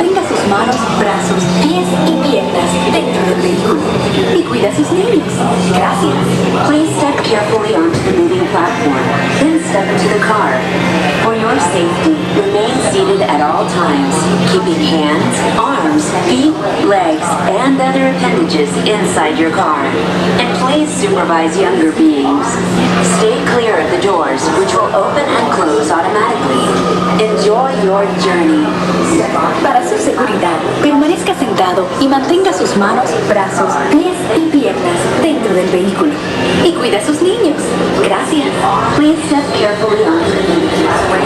Mantenga sus manos, brazos, pies y piernas dentro del vehículo. Y cuida a sus niños. Gracias. Please step carefully onto the moving platform, then step into the car. For your safety, remain seated at all times, keeping hands, arms, feet, legs, and other appendages inside your car. And please supervise younger beings. Stay clear of the doors, which will open and close automatically. Enjoy your journey. Para su seguridad, permanezca sentado y mantenga sus manos, brazos, pies y piernas dentro del vehículo. Y cuida a sus niños. Gracias. Please step carefully onto the moving platform.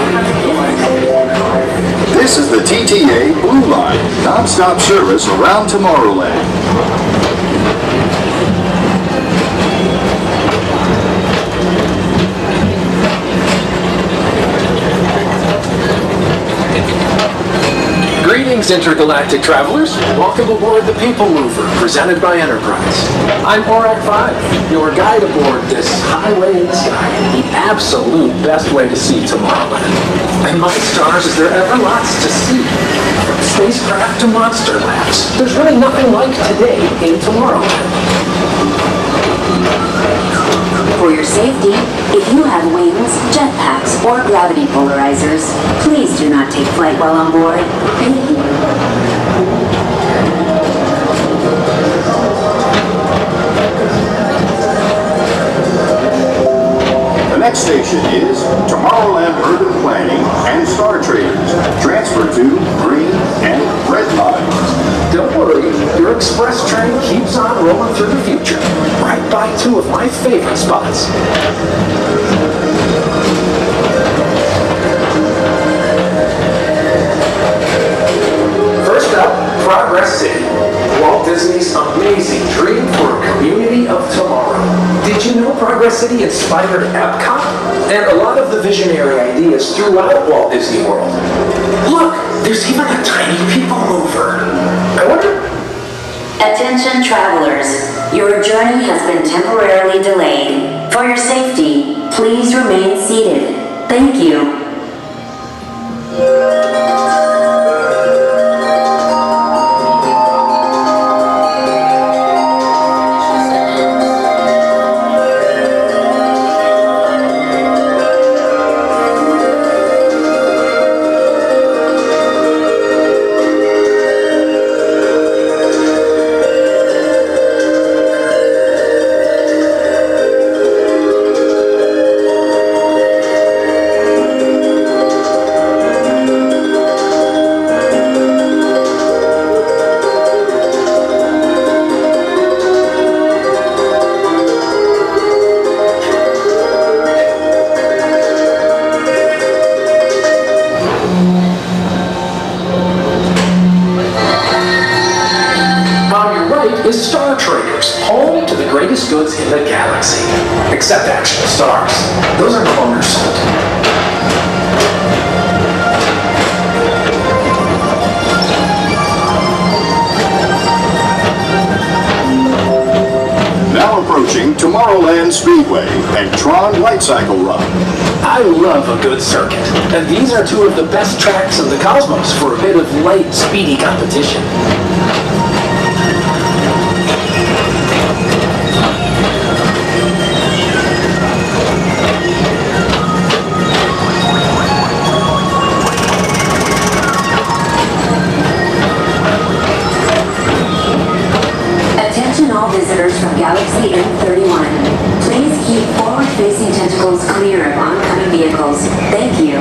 This is the TTA Blue Line, non-stop service around Tomorrowland. Greetings, intergalactic travelers. Welcome aboard the PeopleMover, presented by Enterprise. I'm Borak 5, your guide aboard this highway in the sky, the absolute best way to see Tomorrowland. And my stars, is there ever lots to see? From spacecraft to monster labs, there's really nothing like today in Tomorrowland. For your safety, if you have wings, jetpacks, or gravity polarizers, please do not take flight while on board. Thank you. The next station is Tomorrowland Urban Planning and Star Traders. Transfer to green and red lines. Don't worry, your express train keeps on rolling through the future, right by two of my favorite spots. First up, Progress City, Walt Disney's amazing dream for a community of tomorrow. Did you know Progress City inspired Epcot? And a lot of the visionary ideas throughout Walt Disney World. Look, there's even a tiny people mover. I wonder... Attention travelers, your journey has been temporarily delayed. For your safety, please remain seated. Thank you. Is Star Traders, home to the greatest goods in the galaxy. Except actual stars. Those are no longer sold. Now approaching Tomorrowland Speedway and Tron Light Cycle Run. I love a good circuit, and these are two of the best tracks in the cosmos for a bit of light, speedy competition. Attention all visitors from Galaxy M31. Please keep forward-facing tentacles clear of oncoming vehicles. Thank you.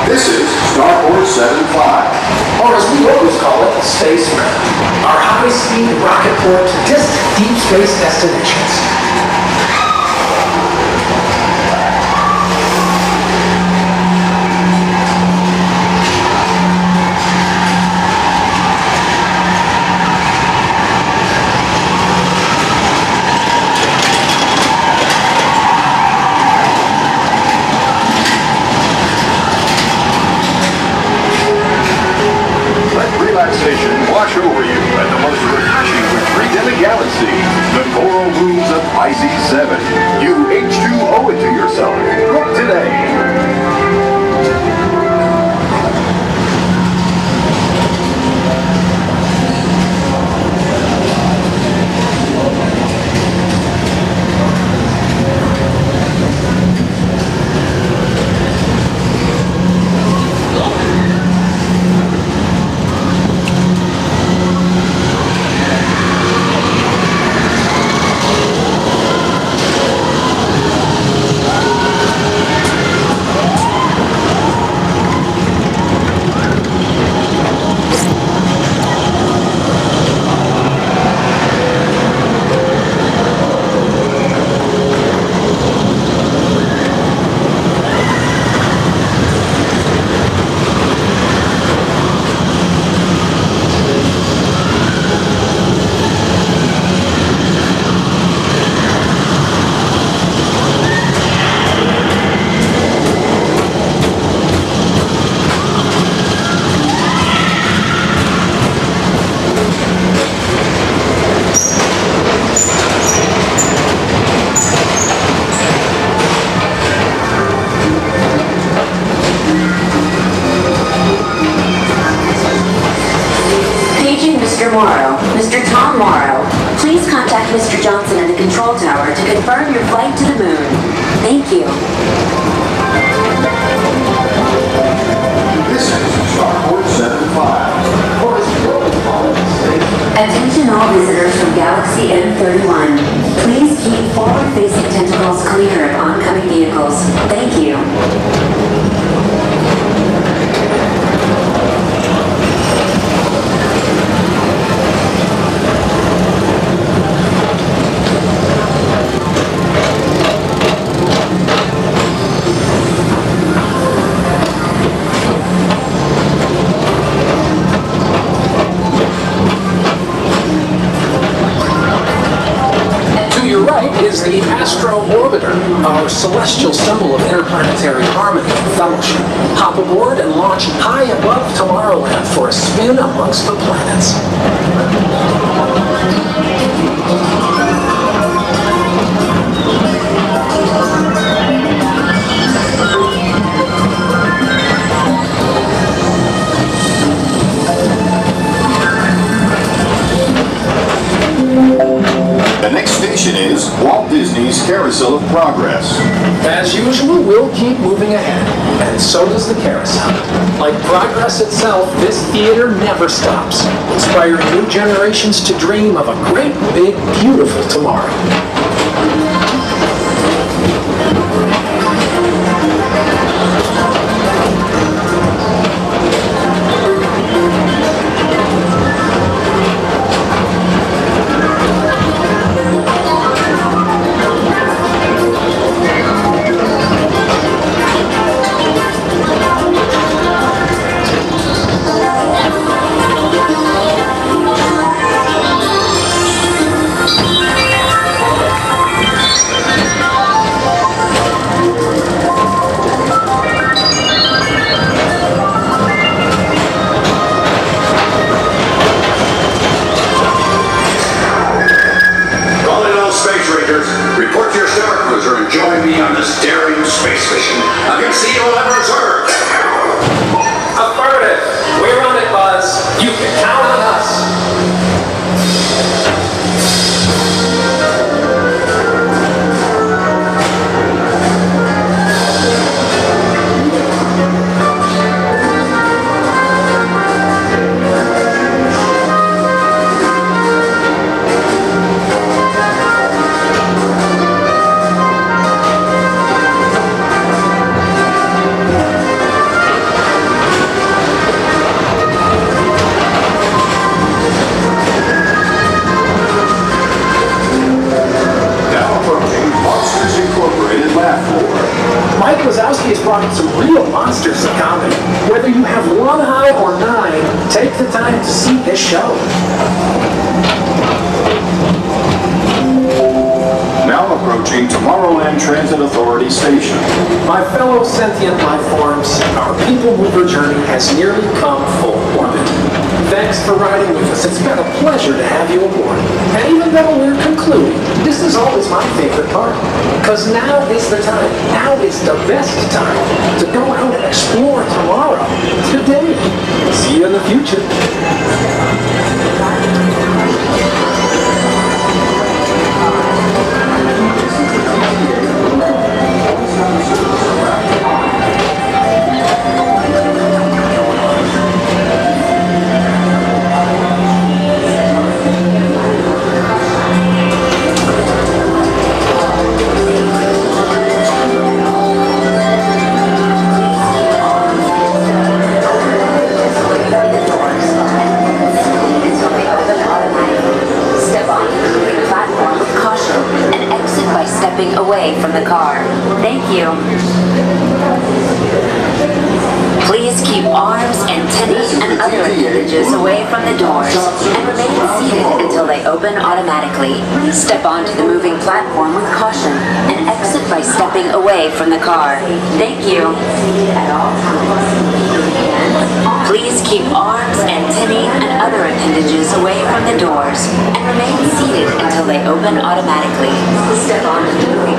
This is Starport 75. Or as we always call it, Space Round. Our high-speed rocket port to distant deep space destinations. 7. You H2O it to yourself. Book today. Mr. Tom Morrow, please contact Mr. Johnson in the control tower to confirm your flight to the moon. Thank you. This is Starport 75. Attention all visitors from Galaxy M31. Please keep forward-facing tentacles clear of oncoming vehicles. Thank you. Is the Astro Orbiter, our celestial symbol of interplanetary harmony and fellowship. Hop aboard and launch high above Tomorrowland for a spin amongst the planets. The next station is Walt Disney's Carousel of Progress. As usual, we'll keep moving ahead, and so does the carousel. Like progress itself, this theater never stops, inspiring new generations to dream of a great, big, beautiful tomorrow. Report to your Star Cruiser and join me on this daring space mission against the evil Emperor's Earth. Affirmative. We're on it, Buzz. You can count on us. Mike Wazowski has brought in some real monsters of comedy. Whether you have one eye or 9, take the time to see this show. Now approaching Tomorrowland Transit Authority Station. My fellow sentient life forms, our people mover journey has nearly come full orbit. Thanks for riding with us. It's been a pleasure to have you aboard. And even though we're concluding, this is always my favorite part. Because now is the time. Now is the best time to go out and explore tomorrow. Today. See you in the future. Away from the car. Thank you. Please keep arms, antennae, and other appendages away from the doors and remain seated until they open automatically. Step onto the moving platform with caution and exit by stepping away from the car. Thank you. Please keep arms, antennae, and other appendages away from the doors and remain seated until they open automatically. Step onto the moving